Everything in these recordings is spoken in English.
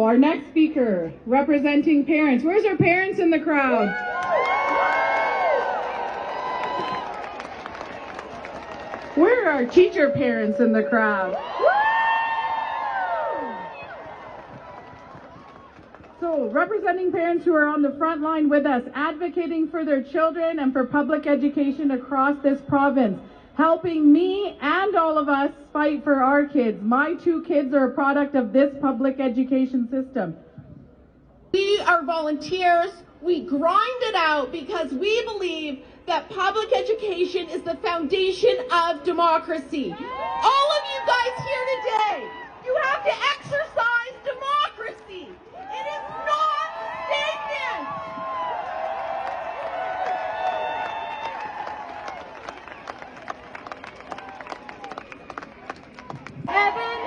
our next speaker, representing parents. Where's our parents in the crowd? Where are our teacher parents in the crowd? So, representing parents who are on the front line with us, advocating for their children and for public education across this province, helping me and all of us fight for our kids. My 2 kids are a product of this public education system. We are volunteers. We grind it out because we believe that public education is the foundation of democracy. All of you guys here today, you have to exercise democracy. It is not stagnant. Evan,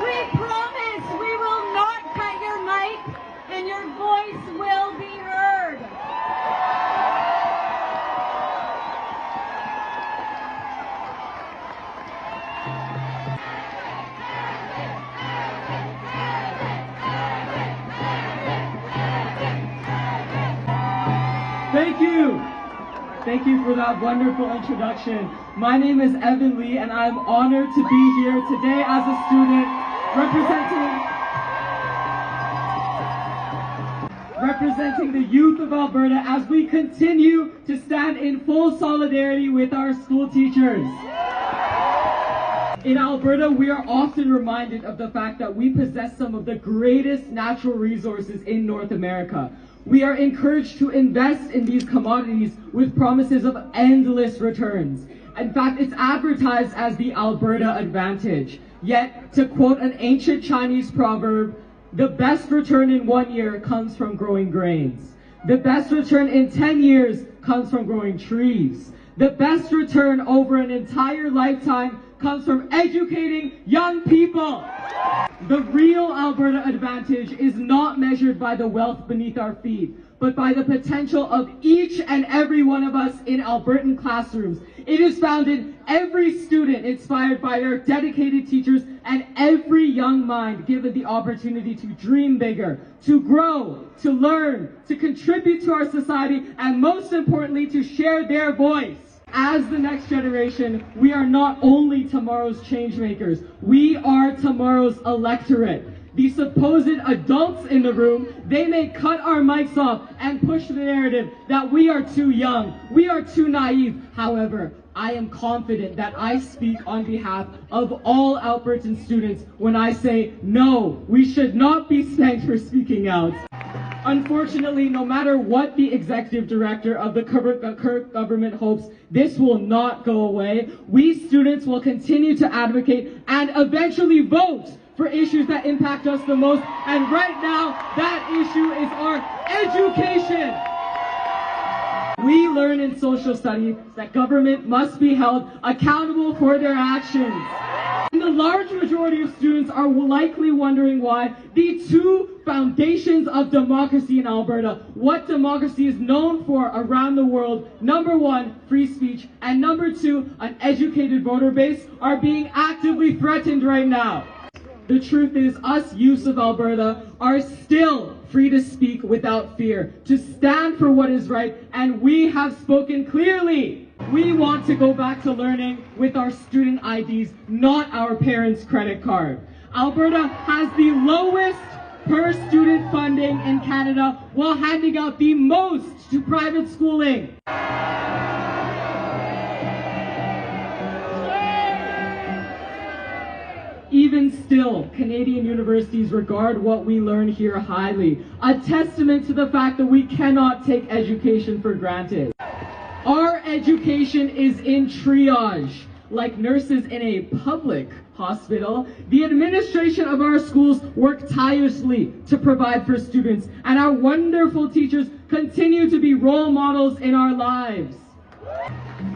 we promise we will not cut your mic and your voice will be heard. Thank you. Thank you for that wonderful introduction. My name is Evan Lee, and I'm honored to be here today as a student representing the youth of Alberta as we continue to stand in full solidarity with our school teachers. In Alberta, we are often reminded of the fact that we possess some of the greatest natural resources in North America. We are encouraged to invest in these commodities with promises of endless returns. In fact, it's advertised as the Alberta advantage. Yet, to quote an ancient Chinese proverb, the best return in 1 year comes from growing grains. The best return in 10 years comes from growing trees. The best return over an entire lifetime comes from educating young people. The real Alberta advantage is not measured by the wealth beneath our feet, but by the potential of each and every one of us in Albertan classrooms. It is found in every student inspired by their dedicated teachers and every young mind given the opportunity to dream bigger, to grow, to learn, to contribute to our society, and most importantly, to share their voice. As the next generation, we are not only tomorrow's change makers, we are tomorrow's electorate. The supposed adults in the room, they may cut our mics off and push the narrative that we are too young, we are too naive. However, I am confident that I speak on behalf of all Albertan students when I say, no, we should not be spanked for speaking out. Unfortunately, no matter what the executive director of the current government hopes, this will not go away. We students will continue to advocate and eventually vote for issues that impact us the most. And right now, that issue is our education. We learn in social studies that government must be held accountable for their actions. And the large majority of students are likely wondering why the 2 foundations of democracy in Alberta, what democracy is known for around the world, number 1, free speech, and number 2, an educated voter base, are being actively threatened right now. The truth is, us youths of Alberta are still free to speak without fear, to stand for what is right, and we have spoken clearly. We want to go back to learning with our student IDs, not our parents' credit card. Alberta has the lowest per student funding in Canada while handing out the most to private schooling. Even still, Canadian universities regard what we learn here highly, a testament to the fact that we cannot take education for granted. Our education is in triage. Like nurses in a public hospital, the administration of our schools work tirelessly to provide for students, and our wonderful teachers continue to be role models in our lives.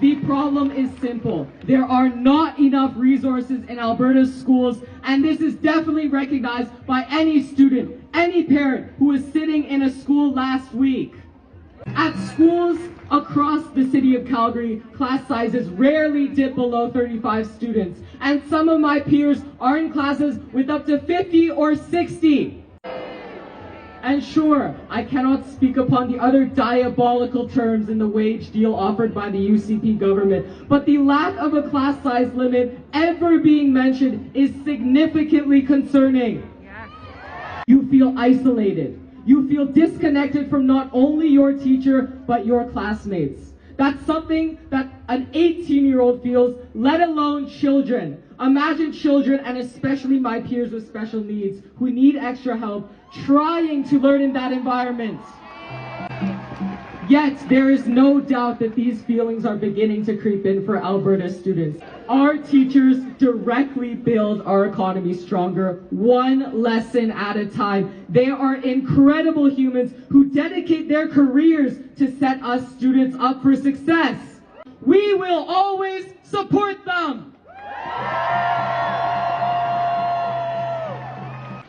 The problem is simple. There are not enough resources in Alberta's schools, and this is definitely recognized by any student, any parent who was sitting in a school last week. At schools across the city of Calgary, class sizes rarely dip below 35 students, and some of my peers are in classes with up to 50 or 60. And sure, I cannot speak upon the other diabolical terms in the wage deal offered by the UCP government, but the lack of a class size limit ever being mentioned is significantly concerning. You feel isolated. You feel disconnected from not only your teacher, but your classmates. That's something that an 18-year-old feels, let alone children. Imagine children, and especially my peers with special needs, who need extra help, trying to learn in that environment. Yet, there is no doubt that these feelings are beginning to creep in for Alberta students. Our teachers directly build our economy stronger, one lesson at a time. They are incredible humans who dedicate their careers to set us students up for success. We will always support them.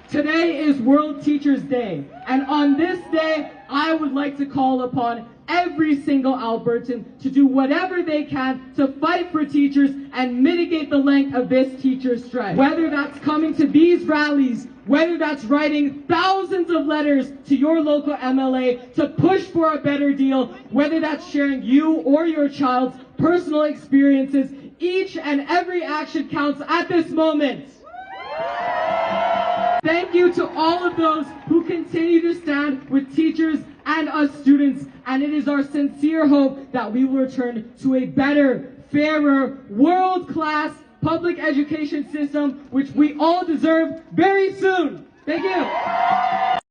Today is World Teachers Day, and on this day, I would like to call upon every single Albertan to do whatever they can to fight for teachers and mitigate the length of this teacher strike. Whether that's coming to these rallies, whether that's writing thousands of letters to your local MLA to push for a better deal, whether that's sharing you or your child's personal experiences, each and every action counts at this moment. Thank you to all of those who continue to stand with teachers and us students, and it is our sincere hope that we will return to a better, fairer, world-class public education system, which we all deserve very soon. Thank you.